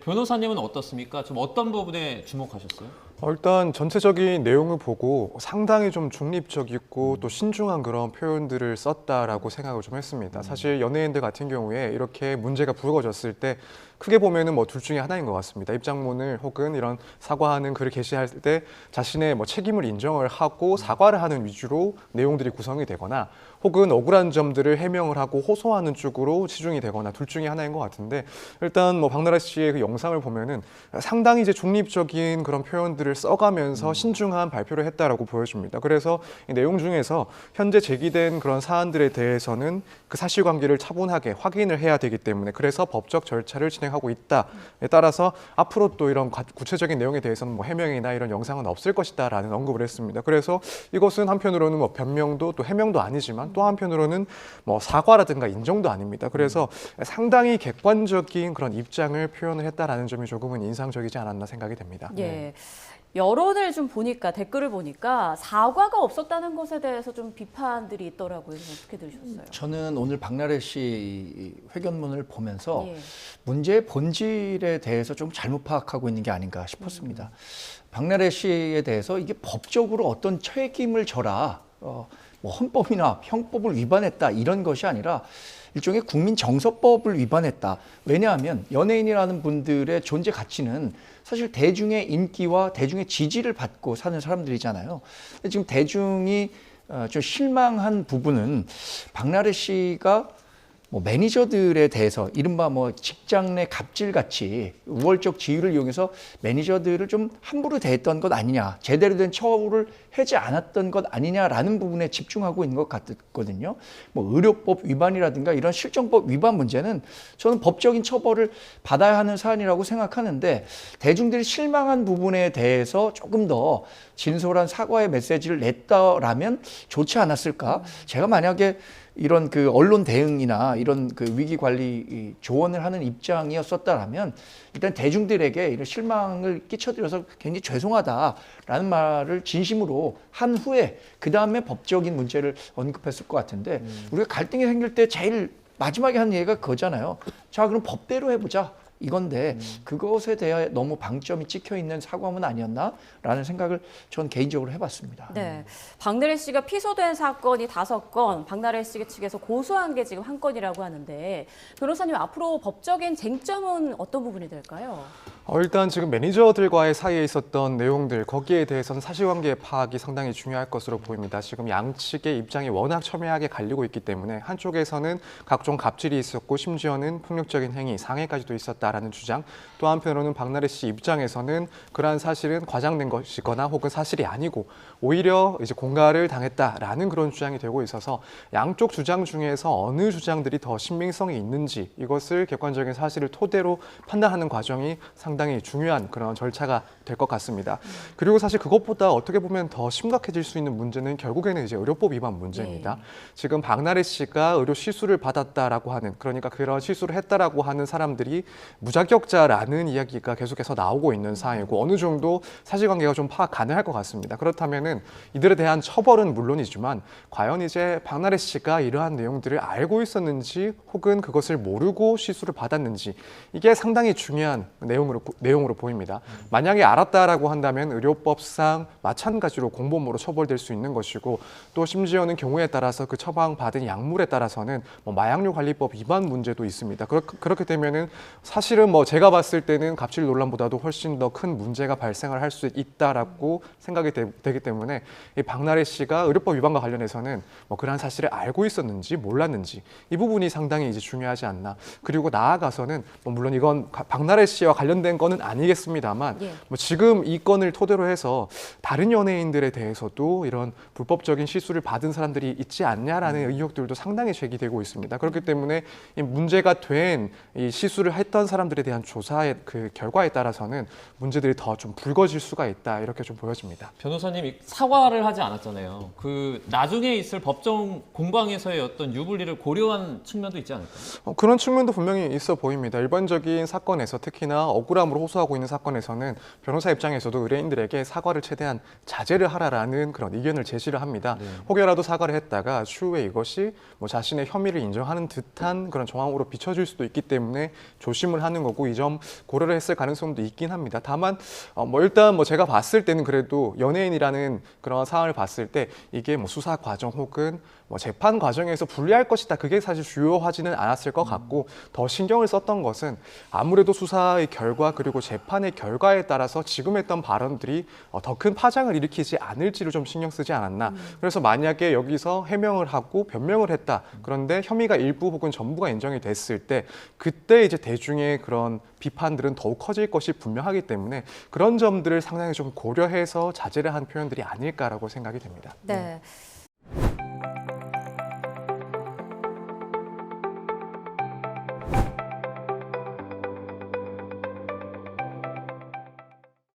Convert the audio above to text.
변호사님은 어떻습니까? 좀 어떤 부분에 주목하셨어요? 일단 전체적인 내용을 보고 상당히 좀 중립적이고 또 신중한 그런 표현들을 썼다라고 생각을 좀 했습니다. 사실 연예인들 같은 경우에 이렇게 문제가 불거졌을 때 크게 보면은 뭐 둘 중에 하나인 것 같습니다. 입장문을 혹은 이런 사과하는 글을 게시할 때 자신의 뭐 책임을 인정을 하고 사과를 하는 위주로 내용들이 구성이 되거나 혹은 억울한 점들을 해명을 하고 호소하는 쪽으로 치중이 되거나 둘 중에 하나인 것 같은데, 일단 뭐 박나래 씨의 그 영상을 보면은 상당히 이제 중립적인 그런 표현들을 써가면서 신중한 발표를 했다라고 보여집니다. 그래서 이 내용 중에서 현재 제기된 그런 사안들에 대해서는 그 사실관계를 차분하게 확인을 해야 되기 때문에 그래서 법적 절차를 진행하고 있다에 따라서 앞으로 또 이런 구체적인 내용에 대해서는 뭐 해명이나 이런 영상은 없을 것이다라는 언급을 했습니다. 그래서 이것은 한편으로는 뭐 변명도 또 해명도 아니지만 또 한편으로는 뭐 사과라든가 인정도 아닙니다. 그래서 상당히 객관적인 그런 입장을 표현을 했다라는 점이 조금은 인상적이지 않았나 생각이 됩니다. 예. 여론을 좀 보니까 댓글을 보니까 사과가 없었다는 것에 대해서 좀 비판들이 있더라고요. 어떻게 들으셨어요? 저는 오늘 박나래 씨 회견문을 보면서 예. 문제의 본질에 대해서 좀 잘못 파악하고 있는 게 아닌가 싶었습니다. 박나래 씨에 대해서 이게 법적으로 어떤 책임을 져라, 뭐 헌법이나 형법을 위반했다 이런 것이 아니라 일종의 국민정서법을 위반했다. 왜냐하면 연예인이라는 분들의 존재 가치는 사실 대중의 인기와 대중의 지지를 받고 사는 사람들이잖아요. 근데 지금 대중이 좀 실망한 부분은 박나래 씨가 뭐 매니저들에 대해서 이른바 뭐 직장 내 갑질같이 우월적 지위를 이용해서 매니저들을 좀 함부로 대했던 것 아니냐, 제대로 된 처우를 하지 않았던 것 아니냐라는 부분에 집중하고 있는 것 같거든요. 뭐 의료법 위반이라든가 이런 실정법 위반 문제는 저는 법적인 처벌을 받아야 하는 사안이라고 생각하는데, 대중들이 실망한 부분에 대해서 조금 더 진솔한 사과의 메시지를 냈더라면 좋지 않았을까? 제가 만약에 이런 그 언론 대응이나 이런 그 위기 관리 조언을 하는 입장이었었다라면 일단 대중들에게 이런 실망을 끼쳐드려서 굉장히 죄송하다라는 말을 진심으로 한 후에 그 다음에 법적인 문제를 언급했을 것 같은데, 우리가 갈등이 생길 때 제일 마지막에 하는 얘기가 그거잖아요. 자, 그럼 법대로 해보자. 이건데 그것에 대해 너무 방점이 찍혀 있는 사과문 아니었나라는 생각을 전 개인적으로 해봤습니다. 네, 박나래 씨가 피소된 사건이 5건, 박나래 씨 측에서 고소한 게 지금 1건이라고 하는데, 변호사님 앞으로 법적인 쟁점은 어떤 부분이 될까요? 일단 지금 매니저들과의 사이에 있었던 내용들, 거기에 대해서는 사실관계 파악이 상당히 중요할 것으로 보입니다. 지금 양측의 입장이 워낙 첨예하게 갈리고 있기 때문에 한쪽에서는 각종 갑질이 있었고 심지어는 폭력적인 행위, 상해까지도 있었다라는 주장, 또 한편으로는 박나래 씨 입장에서는 그러한 사실은 과장된 것이거나 혹은 사실이 아니고 오히려 이제 공갈을 당했다라는 그런 주장이 되고 있어서 양쪽 주장 중에서 어느 주장들이 더 신빙성이 있는지 이것을 객관적인 사실을 토대로 판단하는 과정이 상당히 중요한 그런 절차가 될 것 같습니다. 그리고 사실 그것보다 어떻게 보면 더 심각해질 수 있는 문제는 결국에는 이제 의료법 위반 문제입니다. 지금 박나래 씨가 의료 실수를 받았다라고 하는, 그러니까 그런 실수를 했다라고 하는 사람들이 무자격자라는 이야기가 계속해서 나오고 있는 사안이고 어느 정도 사실관계가 좀 파악 가능할 것 같습니다. 그렇다면은 이들에 대한 처벌은 물론이지만 과연 이제 박나래 씨가 이러한 내용들을 알고 있었는지 혹은 그것을 모르고 실수를 받았는지 이게 상당히 중요한 내용으로 보입니다. 만약에 알았다라고 한다면 의료법상 마찬가지로 공범으로 처벌될 수 있는 것이고, 또 심지어는 경우에 따라서 그 처방받은 약물에 따라서는 뭐 마약류 관리법 위반 문제도 있습니다. 그렇게 되면은 사실은 뭐 제가 봤을 때는 갑질 논란보다도 훨씬 더 큰 문제가 발생을 할 수 있다라고 생각이 되기 때문에 이 박나래 씨가 의료법 위반과 관련해서는 뭐 그러한 사실을 알고 있었는지 몰랐는지 이 부분이 상당히 이제 중요하지 않나. 그리고 나아가서는 뭐 물론 이건 박나래 씨와 관련된 거는 아니겠습니다만 뭐 지금 이 건을 토대로 해서 다른 연예인들에 대해서도 이런 불법적인 실수를 받은 사람들이 있지 않냐라는 의혹들도 상당히 제기되고 있습니다. 그렇기 때문에 이 문제가 된 이 실수를 했던 사람들에 대한 조사의 그 결과에 따라서는 문제들이 더 좀 불거질 수가 있다, 이렇게 좀 보여집니다. 변호사님이 사과를 하지 않았잖아요. 그 나중에 있을 법정 공방에서의 어떤 유불리를 고려한 측면도 있지 않을까요? 그런 측면도 분명히 있어 보입니다. 일반적인 사건에서 특히나 억울함으로 호소하고 있는 사건에서는 변호사 입장에서도 의뢰인들에게 사과를 최대한 자제를 하라라는 그런 의견을 제시를 합니다. 혹여라도 사과를 했다가 추후에 이것이 뭐 자신의 혐의를 인정하는 듯한 그런 정황으로 비춰질 수도 있기 때문에 조심을 해명을 하는 거고 이 점 고려를 했을 가능성도 있긴 합니다. 다만 일단 제가 봤을 때는 그래도 연예인이라는 그런 상황을 봤을 때 이게 수사 과정 혹은 재판 과정에서 불리할 것이다. 그게 사실 주요하지는 않았을 것 같고 더 신경을 썼던 것은 아무래도 수사의 결과 그리고 재판의 결과에 따라서 지금 했던 발언들이 더 큰 파장을 일으키지 않을지를 좀 신경 쓰지 않았나. 그래서 만약에 여기서 해명을 하고 변명을 했다. 그런데 혐의가 일부 혹은 전부가 인정이 됐을 때 그때 이제 대중의 그런 비판들은 더욱 커질 것이 분명하기 때문에 그런 점들을 상당히 좀 고려해서 자제를 한 표현들이 아닐까라고 생각이 됩니다. 네.